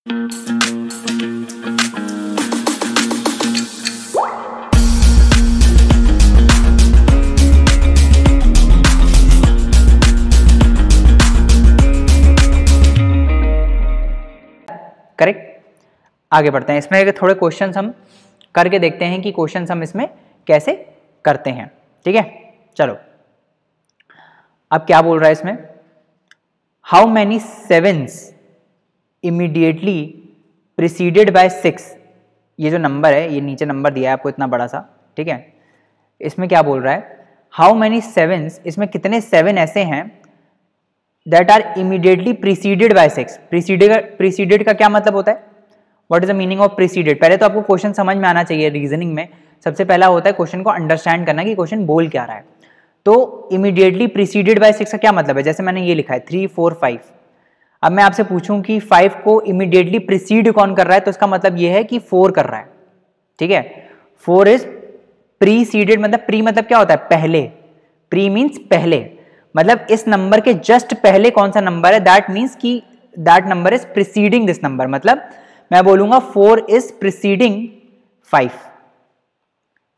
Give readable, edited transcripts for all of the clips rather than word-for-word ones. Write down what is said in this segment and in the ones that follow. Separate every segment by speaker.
Speaker 1: Correct. आगे बढ़ते हैं, इसमें थोड़े क्वेश्चंस हम करके देखते हैं कि क्वेश्चंस हम इसमें कैसे करते हैं। ठीक है, चलो अब क्या बोल रहा है इसमें, how many sevens immediately preceded by 6। ये जो नंबर है, ये नीचे नंबर दिया है आपको इतना बड़ा सा, ठीक है। इसमें क्या बोल रहा है, हाउ मैनी सेवेंस, इसमें कितने 7 ऐसे हैं that are immediately preceded by 6। Preceded का क्या मतलब होता है, what is the meaning of preceded. पहले तो आपको क्वेश्चन समझ में आना चाहिए। रीजनिंग में सबसे पहला होता है क्वेश्चन को अंडरस्टैंड करना कि क्वेश्चन बोल क्या रहा है। तो इमीडिएटली प्रीसीडेड बाय 6 का क्या मतलब है, जैसे मैंने ये लिखा है 3 4 5। अब मैं आपसे पूछूं कि 5 को इमीडिएटली प्रीसीड कौन कर रहा है, तो इसका मतलब ये है कि 4 कर रहा है। ठीक है, 4 इज प्रीसीडेड, मतलब प्री मतलब क्या होता है, पहले। प्री मीन्स पहले, मतलब इस नंबर के जस्ट पहले कौन सा नंबर है, दैट मीन्स कि that number is preceding this number. मतलब मैं बोलूंगा 4 is preceding 5।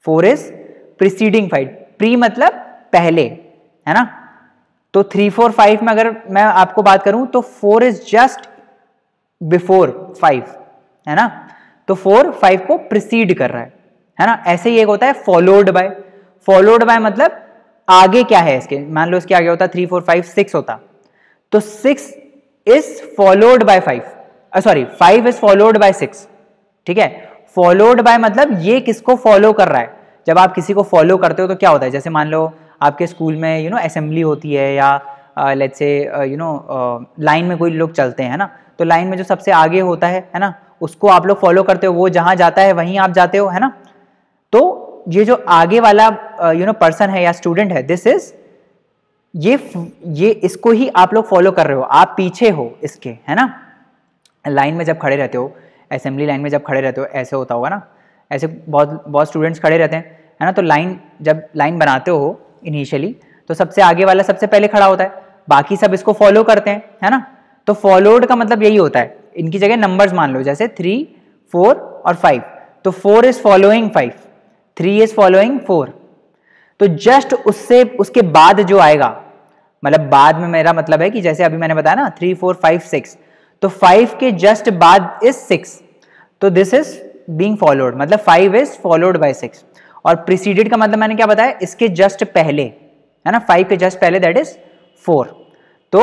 Speaker 1: 4 is preceding 5। Pre मतलब पहले, है ना। तो 3 4 5 में अगर मैं आपको बात करूं तो 4 इज जस्ट बिफोर 5, है ना। तो 4 5 को प्रीसीड कर रहा है ना। ऐसे ही एक होता है फॉलोड बाय। फॉलोड बाय मतलब आगे क्या है इसके, मान लो इसके आगे होता 3 4 5 6 होता, तो 6 is followed bye 5, sorry 5 is followed by 6। ठीक है, फॉलोड बाय मतलब ये किसको फॉलो कर रहा है। जब आप किसी को फॉलो करते हो तो क्या होता है, जैसे मान लो आपके स्कूल में असेंबली होती है, या लेट्स से लाइन में कोई लोग चलते हैं ना, तो लाइन में जो सबसे आगे होता है ना, उसको आप लोग फॉलो करते हो, वो जहां जाता है वहीं आप जाते हो, है ना। तो ये जो आगे वाला पर्सन है या स्टूडेंट है, दिस इज ये इसको ही आप लोग फॉलो कर रहे हो, आप पीछे हो इसके, है ना। लाइन में जब खड़े रहते हो, असेंबली लाइन में जब खड़े रहते हो, ऐसे होता होगा ना, ऐसे बहुत स्टूडेंट्स खड़े रहते हैं, है ना। तो जब लाइन बनाते हो इनिशियली, तो सबसे आगे वाला सबसे पहले खड़ा होता है, बाकी सब इसको फॉलो करते हैं, है ना। तो फॉलोड का मतलब यही होता है। इनकी जगह नंबर्स मान लो, जैसे 3 4 और 5, तो 4 इज फॉलोइंग 5, 3 इज फॉलोइंग 4। तो जस्ट उसके बाद जो आएगा, मतलब बाद में मेरा मतलब है कि जैसे अभी मैंने बताया ना 3 4 5 6, तो 5 के जस्ट बाद इज 6, तो दिस इज बीइंग फॉलोड, मतलब 5 इज फॉलोड बाय 6। और प्रीसीडेड का मतलब मैंने क्या बताया, इसके जस्ट पहले, है ना, 5 के जस्ट पहले, दैट इज 4। तो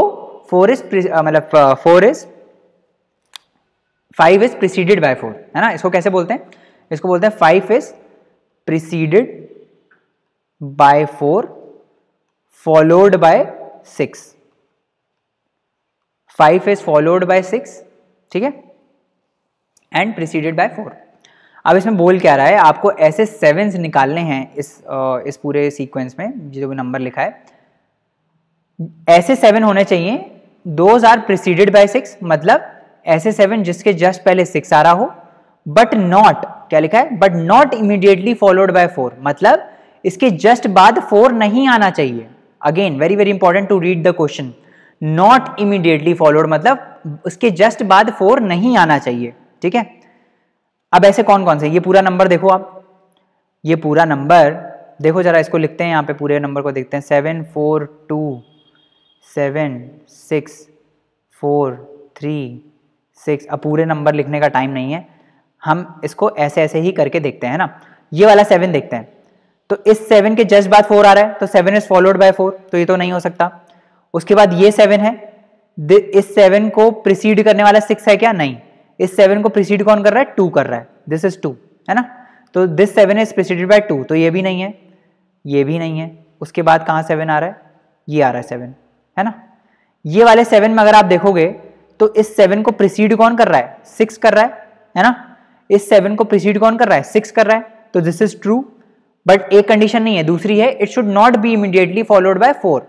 Speaker 1: 4 इज मतलब 5 इज प्रीसीडेड बाय 4, है ना। इसको कैसे बोलते हैं, इसको बोलते हैं 5 is preceded by 4 followed by 6। 5 is followed by 6, ठीक है, एंड प्रीसीडेड बाय 4। अब इसमें बोल क्या रहा है, आपको ऐसे 7 निकालने हैं इस पूरे सीक्वेंस में जो भी नंबर लिखा है, ऐसे 7 होने चाहिए, दोज आर प्रीसीडेड बाय 6, मतलब ऐसे 7 जिसके जस्ट पहले 6 आ रहा हो, बट नॉट, क्या लिखा है, but not immediately followed by 4, मतलब इसके जस्ट बाद 4 नहीं आना चाहिए। Again very very important to read the question, not immediately followed मतलब उसके जस्ट बाद 4 नहीं आना चाहिए, ठीक है। अब ऐसे कौन कौन से, ये पूरा नंबर देखो आप, ये पूरा नंबर देखो जरा, इसको लिखते हैं, यहाँ पे पूरे नंबर को देखते हैं, 7 4 2 7 6 4 3 6। अब पूरे नंबर लिखने का टाइम नहीं है, हम इसको ऐसे ऐसे ही करके देखते हैं ना। ये वाला 7 देखते हैं, तो इस 7 के जस्ट बाद 4 आ रहा है, तो 7 इज फॉलोड बाय 4, तो ये तो नहीं हो सकता। उसके बाद ये 7 है, इस 7 को प्रीसीड करने वाला 6 है क्या, नहीं, इस 7 को प्रीसीड कौन कर रहा है, 2 कर रहा है, दिस इज 2, है ना। तो दिस 7 इज प्रीसीडेड बाय 2, तो ये भी नहीं है, ये भी नहीं है। उसके बाद कहाँ 7 आ रहा है, ये आ रहा है 7, है ना। ये वाले 7 में अगर आप देखोगे तो इस 7 को प्रीसीड कौन कर रहा है, 6 कर रहा है ना। इस 7 को प्रीसीड कौन कर रहा है, 6 कर रहा है, तो दिस इज ट्रू। बट एक कंडीशन नहीं है, दूसरी है, it should not be immediately followed by 4।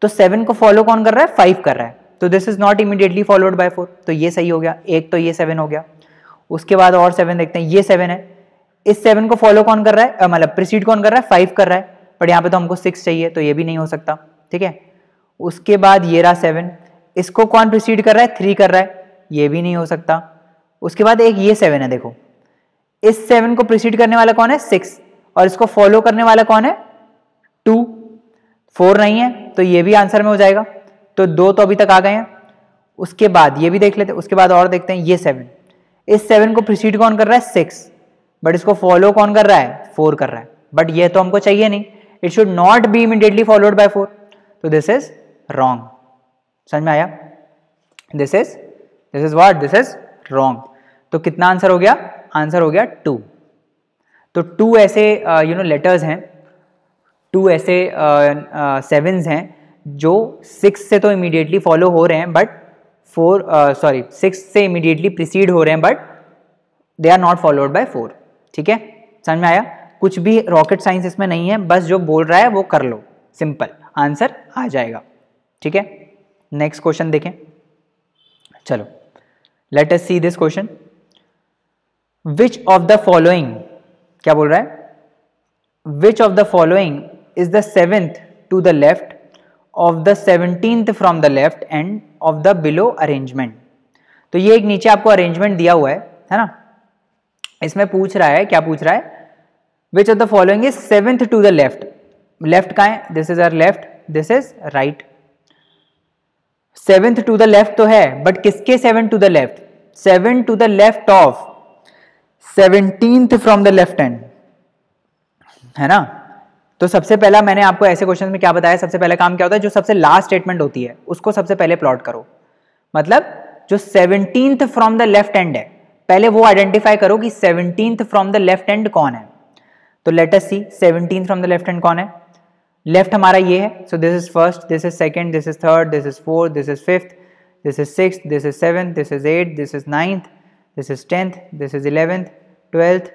Speaker 1: तो 7 को फॉलो कौन कर रहा है, 5 कर रहा है, तो this is not immediately followed by 4, तो ये सही हो गया। एक तो ये 7 हो गया। उसके बाद और 7 देखते हैं, ये 7 है, इस 7 को फॉलो कौन कर रहा है, मतलब प्रीसीड कौन कर रहा है, 5 कर रहा है, बट यहाँ पे तो हमको 6 चाहिए, तो ये भी नहीं हो सकता, ठीक है। उसके बाद ये रहा 7, इसको कौन प्रीसीड कर रहा है, 3 कर रहा है, ये भी नहीं हो सकता। उसके बाद एक ये 7 है, देखो इस 7 को प्रीसीड करने वाला कौन है 6, और इसको फॉलो करने वाला कौन है 2, 4 नहीं है तो ये भी आंसर में हो जाएगा, तो 2 तो अभी तक आ गए हैं। उसके बाद ये भी देख लेते हैं, उसके बाद और देखते हैं ये 7, इस 7 को प्रीसीड कौन कर रहा है 6, बट इसको फॉलो कौन कर रहा है 4 कर रहा है, बट ये तो हमको चाहिए नहीं, it should not be immediately followed by 4, तो दिस इज रॉन्ग। समझ में आया? This is what, this is wrong. तो कितना आंसर हो गया? आंसर हो गया 2। तो 2 ऐसे लेटर्स हैं, 2 ऐसे 7s हैं जो 6 से तो इमीडिएटली फॉलो हो रहे हैं बट 6 से इमीडिएटली प्रीसीड हो रहे हैं but they are not followed by 4। ठीक है, समझ में आया? कुछ भी रॉकेट साइंस इसमें नहीं है, बस जो बोल रहा है वो कर लो, सिंपल आंसर आ जाएगा। ठीक है, नेक्स्ट क्वेश्चन देखें। चलो let us see this question. Which of the following, क्या बोल रहा है? Which of the following is the 7th to the left of the 17th from the left end of the below arrangement. तो ये एक नीचे आपको अरेंजमेंट दिया हुआ है ना, इसमें पूछ रहा है, क्या पूछ रहा है? Which of the following is 7th to the left, left का है, this is our left, this is right. 7th to the left तो है, बट किसके 7 to the left? 7 to the left of 17th from the left hand, है ना। तो सबसे पहला मैंने आपको ऐसे क्वेश्चन में क्या बताया, सबसे पहला काम क्या होता है, जो सबसे लास्ट स्टेटमेंट होती है उसको सबसे पहले प्लॉट करो। मतलब जो 17th from the left hand है, पहले वो आइडेंटिफाई करो कि 17th from the left hand कौन है। तो let us see 17th from the left hand कौन है। लेफ्ट हमारा ये है, so this is first, this is second, this is third, this is fourth, this is fifth, this is sixth, this is seventh, this is eighth, this is ninth, this is 10th, this is 11th, 12th,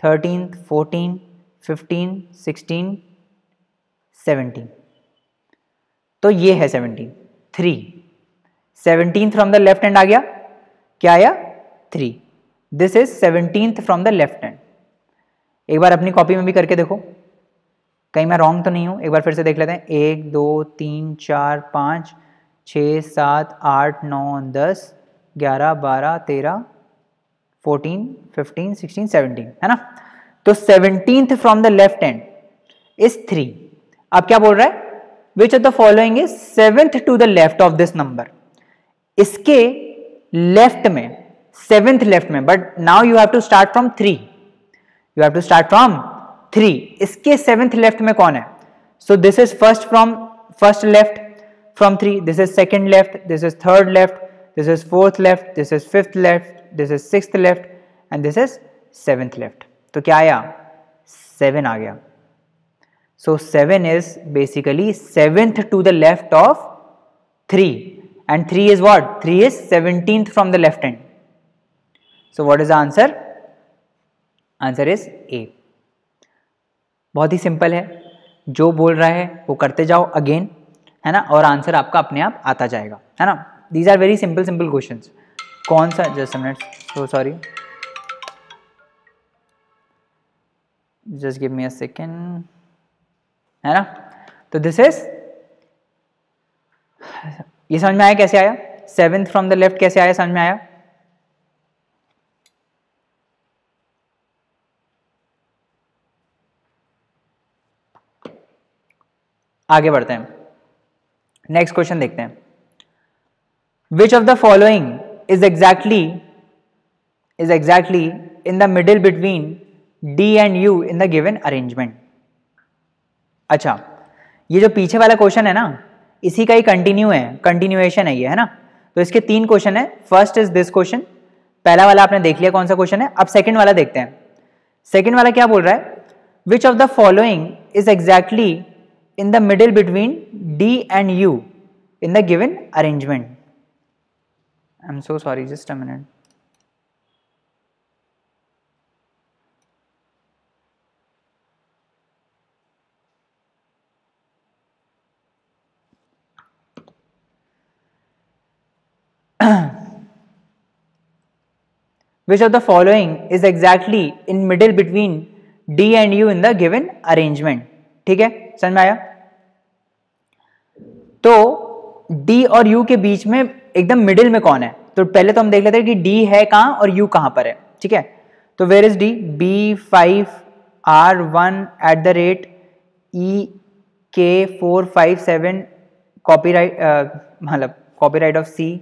Speaker 1: 13th, 14, 15, 16, 17। तो ये है 17, 3। 17th from the left hand आ गया, क्या आया 3। This is 17th from the left hand. एक बार अपनी कॉपी में भी करके देखो, कहीं मैं रॉन्ग तो नहीं हूं। एक बार फिर से देख लेते हैं। 1 2 3 4 5 6 7 8 9 10 11 12 13 14 15 16 17, है ना। तो 17th from the left hand is 3। अब क्या बोल रहा है? Which of the following is 7th to the left of this number. इसके लेफ्ट में, 7th लेफ्ट में, but now you have to start from 3, you have to start from 3। इसके 7th left में कौन है? So this is first left from 3, this is second left, this is third left, this is fourth left, this is fifth left, this is sixth left and this is 7th left. तो क्या आया? 7 आ गया। So 7 is basically 7th to the left of 3 and 3 is what? 3 is 17th from the left hand. So what is the answer? Answer is A. बहुत ही simple है, जो बोल रहा है वो करते जाओ अगेन, है ना, और आंसर आपका अपने आप आता जाएगा, है ना। These are very simple questions. कौन सा, just a minute, so sorry, just give me a second, है ना। तो this is, ये समझ में आया कैसे आया? 7th फ्रॉम द लेफ्ट कैसे आया, समझ में आया? आगे बढ़ते हैं, नेक्स्ट क्वेश्चन देखते हैं। विच of the following is exactly in the middle between D and you in the given arrangement. अच्छा, ये जो पीछे वाला क्वेश्चन है ना, इसी का ही कंटिन्यूएशन है ये, है ना। तो इसके 3 क्वेश्चन है। फर्स्ट इज दिस क्वेश्चन, पहला वाला आपने देख लिया कौन सा क्वेश्चन है। अब सेकंड वाला देखते हैं। सेकंड वाला क्या बोल रहा है? Which of the following is exactly in the middle between D and you in the given arrangement. I am so sorry, just a minute. Which of the following is exactly in middle between D and U in the given arrangement? ठीक है, समझ में आया? तो D और U के बीच में एकदम मिडिल में कौन है? तो पहले तो हम देख लेते हैं कि डी है कहाँ और यू कहाँ पर है, ठीक है। तो where is D, B5R1@EK457 copyright, मतलब कॉपीराइट ऑफ सी,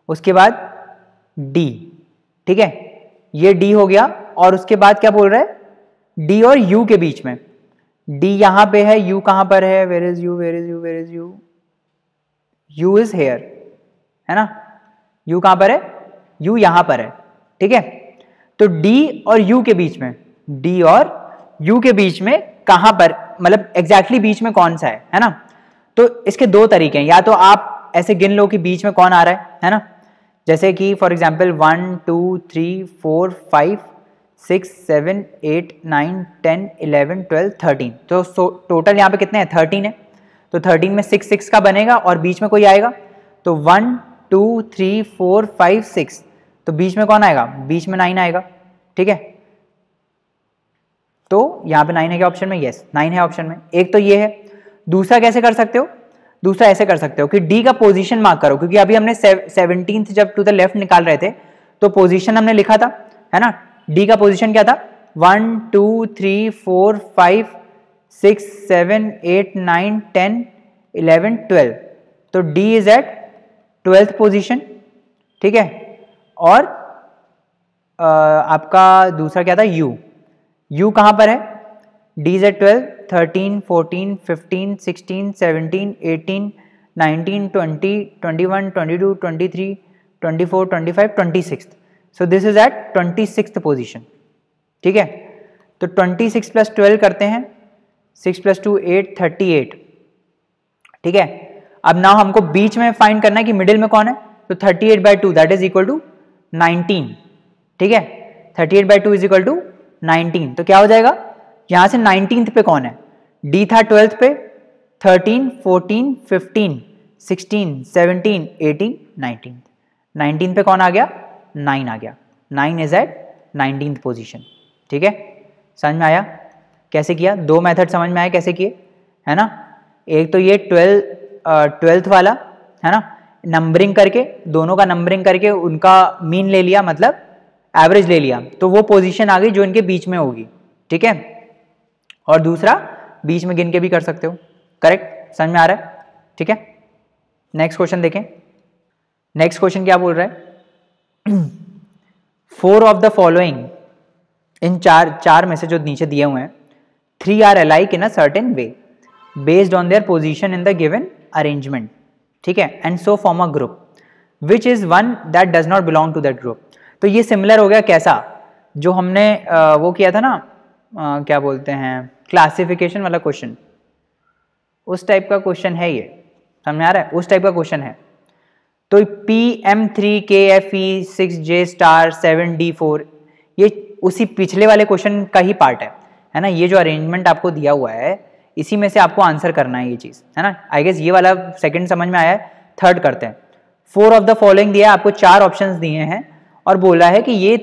Speaker 1: उसके बाद डी, ठीक है, ये डी हो गया। और उसके बाद क्या बोल रहा है, डी और यू के बीच में, डी यहां पे है, यू कहां पर है, where is U, where is U, where is U, U is here, है ना, यू कहां पर है, यू यहां पर है, ठीक है। तो डी और यू के बीच में, डी और यू के बीच में कहां पर, मतलब एग्जैक्टली बीच में कौन सा है ना। तो इसके दो तरीके हैं, या तो आप ऐसे गिन लो कि बीच में कौन आ रहा है ना, जैसे कि फॉर एग्जाम्पल 1 2 3 4 5 6 7 8 9 10 11 12 13, तो टोटल यहाँ पे कितने हैं, 13 है। तो 13 में 6 6 का बनेगा और बीच में कोई आएगा, तो 1 2 3 4 5 6, तो बीच में कौन आएगा, बीच में 9 आएगा, ठीक है। तो यहाँ पे 9 है क्या ऑप्शन में, यस 9 है ऑप्शन में। एक तो ये है। दूसरा कैसे कर सकते हो, दूसरा ऐसे कर सकते हो कि डी का पोजीशन मार्क करो, क्योंकि अभी हमने 17th जब टू द लेफ्ट निकाल रहे थे तो पोजीशन हमने लिखा था, है ना। डी का पोजीशन क्या था, 1 2 3 4 5 6 7 8 9 10 11 12, तो D is eight 12th position, ठीक है। और आपका दूसरा क्या था, यू, यू कहां पर है, D is eight 12, 13 14 15 16 17 18 19 20 21 22 23 24 25 26, so this is at 26th position, ठीक है। तो 26 + 12 करते हैं, 6 + 2 8 38, ठीक है। अब नाउ हमको बीच में फाइंड करना है कि मिडिल में कौन है, तो 38/2 दैट इज इक्वल टू 19, ठीक है। 38/2 इज इक्वल टू 19, तो क्या हो जाएगा, यहां से 19th पे कौन है, डी था 12th पे, 13 14 15 16 17 18 19, 19 पे कौन आ गया, 9 आ गया, 9 इज एट 19th पोजीशन, ठीक है। समझ में आया कैसे किया, दो मेथड समझ में आया कैसे किए, है ना। एक तो ये 12th वाला, है ना, नंबरिंग करके, दोनों का नंबरिंग करके उनका मीन ले लिया, मतलब एवरेज ले लिया, तो वो पोजीशन आ गई जो इनके बीच में होगी, ठीक है। और दूसरा बीच में गिन के भी कर सकते हो, करेक्ट, समझ में आ रहा है, ठीक है। नेक्स्ट क्वेश्चन देखें। नेक्स्ट क्वेश्चन क्या बोल रहा है, 4 ऑफ द फॉलोइंग, इन चार में से जो नीचे दिए हुए हैं, 3 are alike in a certain way based on their position in the given arrangement, ठीक है, and so form a group which is one that does not belong to that group. तो ये सिमिलर हो गया, कैसा, जो हमने वो किया था ना, क्या बोलते हैं, क्लासिफिकेशन वाला क्वेश्चन, उस टाइप का क्वेश्चन है ये, समझ में आ रहा है, उस टाइप का क्वेश्चन है। तो PM3KFE6J*7D4 ये उसी पिछले वाले क्वेश्चन का ही पार्ट है ना। ये जो अरेंजमेंट आपको दिया हुआ है इसी में से आपको आंसर करना है ये चीज, है ना। आई गेस ये वाला सेकंड समझ में आया है। थर्ड करते हैं। 4 ऑफ द फॉलोइंग दिया है आपको, 4 ऑप्शंस दिए हैं और बोला है कि ये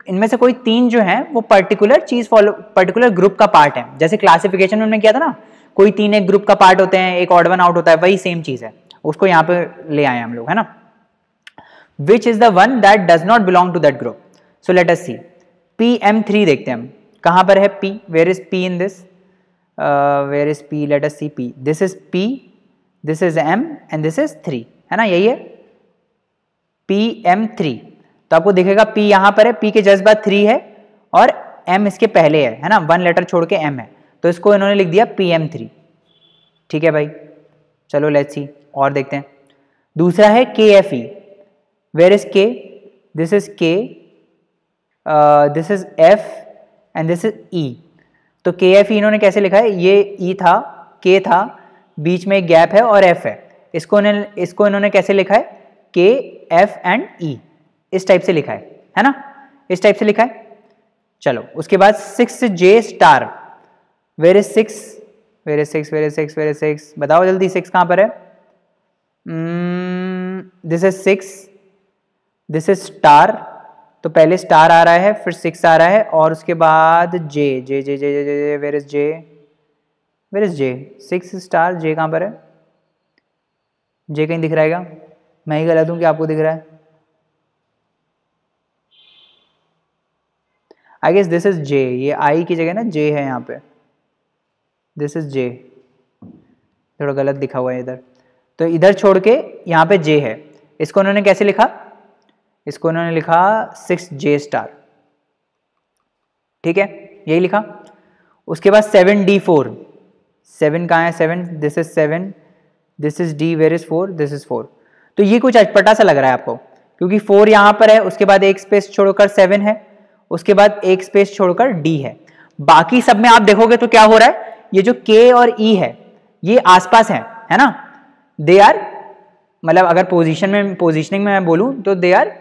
Speaker 1: इनमें से कोई 3 जो है वो पर्टिकुलर चीज फॉलो, पर्टिकुलर ग्रुप का पार्ट है। जैसे क्लासिफिकेशन में हमने किया था ना, कोई 3 एक ग्रुप का पार्ट होते हैं, एक ऑड वन आउट होता है, वही सेम चीज है, उसको यहाँ पे ले आए हम लोग, है ना। Which is the one that does not belong to that group, so let us see. PM3 देखते हैं हम, कहां पर है P, वेयर इज P इन this, where is P, let us see P, this is P, this is M and this is 3, है ना, यही है PM3। तो आपको दिखेगा P यहां पर है, P के जस्ट बाद 3 है और M इसके पहले है ना, 1 लेटर छोड़ के M है, तो इसको इन्होंने लिख दिया PM3, ठीक है भाई। चलो लेट्स सी और देखते हैं। दूसरा है KFE, where is K, this is K, this is F and this is E। तो KFE इन्होंने कैसे लिखा है, ये E था, K था, बीच में एक गैप है और F है, इसको इन्होंने कैसे लिखा है, K F एंड E, इस टाइप से लिखा है ना, इस टाइप से लिखा है। चलो उसके बाद 6J*, where is 6, where is 6, where is 6, where is 6, बताओ जल्दी 6 कहां पर है। This is 6, this is star, तो पहले स्टार आ रहा है, फिर 6 आ रहा है और उसके बाद J, J J J J J, where is J, where is J, 6 star, J कहां पर है, J कहीं दिख रहा है क्या, मैं ही गलत हूं कि आपको दिख रहा है, आई गेस दिस इज जे, ये आई की जगह ना जे है यहाँ पे, दिस इज जे, थोड़ा गलत दिखा हुआ है इधर, तो इधर छोड़ के यहाँ पे जे है। इसको उन्होंने कैसे लिखा, इसको उन्होंने लिखा 6J स्टार, ठीक है, यही लिखा। उसके बाद 7D4, 7 कहाँ है, 7, this is 7, this is D, where is 4, this is 4। तो ये कुछ अटपटा सा लग रहा है आपको, क्योंकि 4 यहाँ पर है, उसके बाद एक स्पेस छोड़कर 7 है, उसके बाद एक स्पेस छोड़कर D है। बाकी सब में आप देखोगे तो क्या हो रहा है, ये जो K और E है ये आसपास है ना, दे आर, मतलब अगर पोजीशनिंग में मैं बोलूं तो they are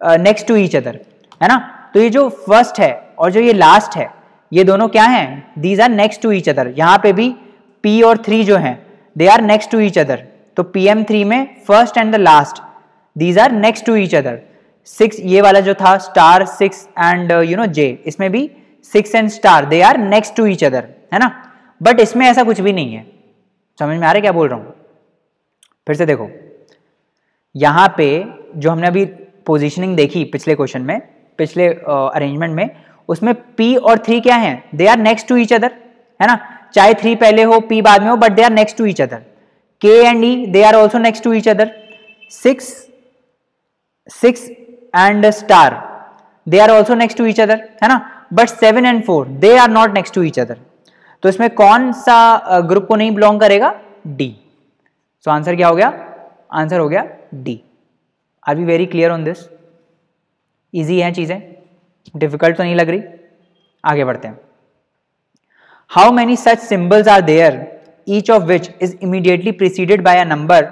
Speaker 1: next to each other, है ना। तो ये जो फर्स्ट है और जो ये लास्ट है, ये दोनों क्या हैं, these are next to each other. यहाँ पे भी P और 3 जो हैं they are next to each other, तो PM3 में first and the last these are next to each other. 6 ये वाला जो था स्टार 6 एंड J, इसमें भी 6 and star they are next to each other, है ना। बट इसमें ऐसा कुछ भी नहीं है, समझ में आ रहा है क्या बोल रहा हूँ। फिर से देखो, यहाँ पे जो हमने अभी पोजीशनिंग देखी पिछले क्वेश्चन में, पिछले अरेंजमेंट में, उसमें P और 3 क्या हैं, they are next to each other, है ना। चाहे 3 पहले हो P बाद में हो, but they are next to each other. K and E they are also next to each other. 6 and star they are also next to each other, है ना। But 7 and 4 they are not next to each other. तो इसमें कौन सा group को नहीं belong करेगा, D। So answer क्या हो गया, आंसर हो गया D। Are we very clear on this. Easy हैं चीजें, डिफिकल्ट तो नहीं लग रही। आगे बढ़ते हैं। How many such symbols are there each of which is immediately preceded by a number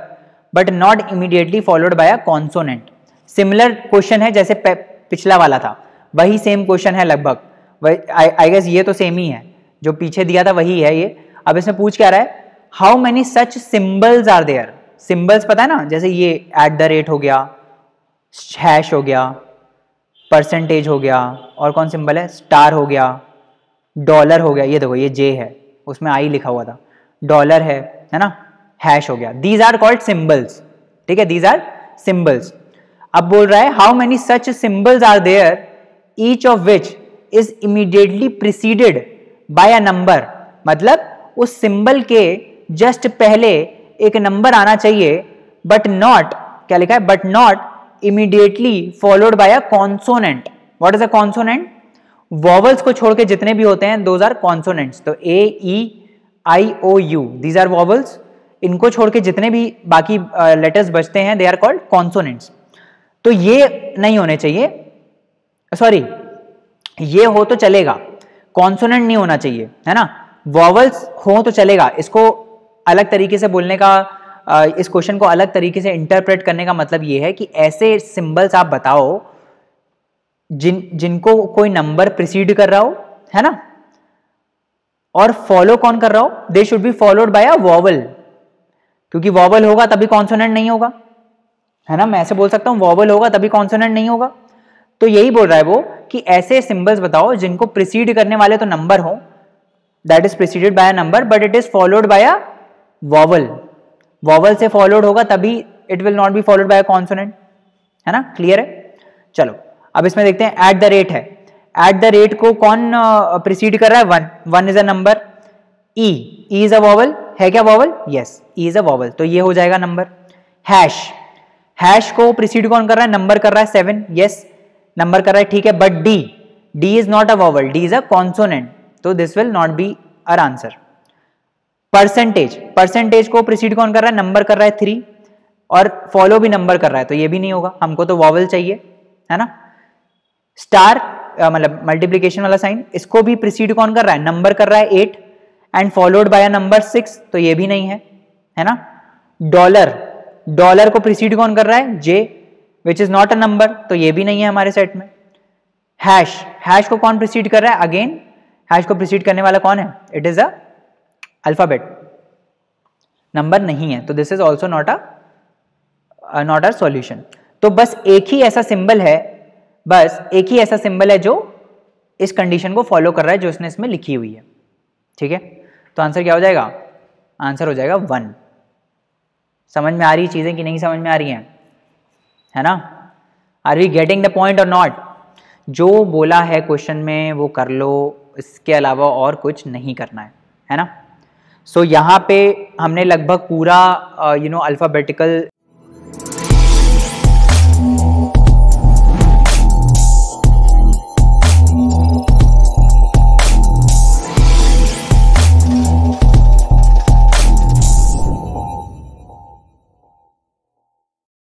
Speaker 1: but not immediately followed by a consonant. Similar question है जैसे पिछला वाला था, वही सेम क्वेश्चन है लगभग। आई गेस ये तो सेम ही है, जो पीछे दिया था वही है ये। अब इसमें पूछ क्या रहा है, how many such symbols are there. Symbols पता है ना, जैसे ये @ हो गया, हैश हो गया, परसेंटेज हो गया, और कौन सिंबल है, स्टार हो गया, डॉलर हो गया। ये देखो ये जे है, उसमें आई लिखा हुआ था, डॉलर है ना, हैश हो गया। दीज आर कॉल्ड सिंबल्स, ठीक है, दीज आर सिंबल्स। अब बोल रहा है how many such symbols are there each of which is immediately preceded by a number. मतलब उस सिंबल के जस्ट पहले एक नंबर आना चाहिए, बट नॉट, क्या लिखा है, but not immediately followed by a consonant. What is a consonant, vowels को छोड़ के जितने भी होते हैं दोज आर कॉन्सोनेंट्स। तो A-E-I-O-U दीज आर वॉवल्स, इनको छोड़ के जितने भी बाकी लेटर्स बचते हैं दे आर कॉल्ड कॉन्सोनेंट्स। तो ये नहीं होने चाहिए, सॉरी ये हो तो चलेगा, कॉन्सोनेंट नहीं होना चाहिए, है ना। वॉवल्स हो तो चलेगा। इसको अलग तरीके से बोलने का, इस क्वेश्चन को अलग तरीके से इंटरप्रेट करने का मतलब ये है कि ऐसे सिंबल्स आप बताओ जिनको कोई नंबर प्रीसीड कर रहा हो, है ना, और फॉलो कौन कर रहा हो, they should be followed by a vowel, क्योंकि वॉवल होगा तभी कॉन्सोनेंट नहीं होगा, है ना। मैं ऐसे बोल सकता हूं वॉवल होगा तभी कॉन्सोनेंट नहीं होगा। तो यही बोल रहा है वो कि ऐसे सिंबल्स बताओ जिनको प्रीसीड करने वाले तो नंबर हो, that is preceded by a number but it is followed by a vowel. Vowel से फॉलोड होगा तभी it will not be followed by a consonant, है ना। क्लियर है। चलो अब इसमें देखते हैं @ है। @ को कौन प्रीसीड कर रहा है, 1। 1 is a number. E is a vowel, है क्या vowel, yes E is a vowel, तो ये हो जाएगा नंबर। हैश को प्रीसीड कौन कर रहा है, नंबर कर रहा है 7, यस नंबर कर रहा है, ठीक है। But D is not a vowel, D is a consonant, तो this will not be our answer. Percentage को प्रीसीड कौन कर रहा है, नंबर कर रहा है 3, और फॉलो भी नंबर कर रहा है, तो ये भी नहीं होगा, हमको तो वॉवल चाहिए, है ना। स्टार मतलब मल्टीप्लीकेशन वाला साइन, इसको भी प्रीसीड कौन कर रहा है, नंबर कर रहा है 8 and followed by a number 6, तो ये भी नहीं है ना। डॉलर को प्रीसीड कौन कर रहा है, J which is not a number, तो ये भी नहीं है हमारे सेट में। हैश को कौन प्रीसीड कर रहा है, अगेन हैश को प्रीसीड करने वाला कौन है, it is a alphabet, number नहीं है, तो this is also not a solution. तो बस एक ही ऐसा सिंबल है, बस एक ही ऐसा सिंबल है जो इस कंडीशन को फॉलो कर रहा है जो इसने इसमें लिखी हुई है, ठीक है। तो आंसर क्या हो जाएगा, आंसर हो जाएगा 1। समझ में आ रही चीजें कि नहीं समझ में आ रही हैं, है ना। Are we getting the point or not. जो बोला है क्वेश्चन में वो कर लो, इसके अलावा और कुछ नहीं करना है ना। सो यहाँ पे हमने लगभग पूरा अल्फ़ाबेटिकल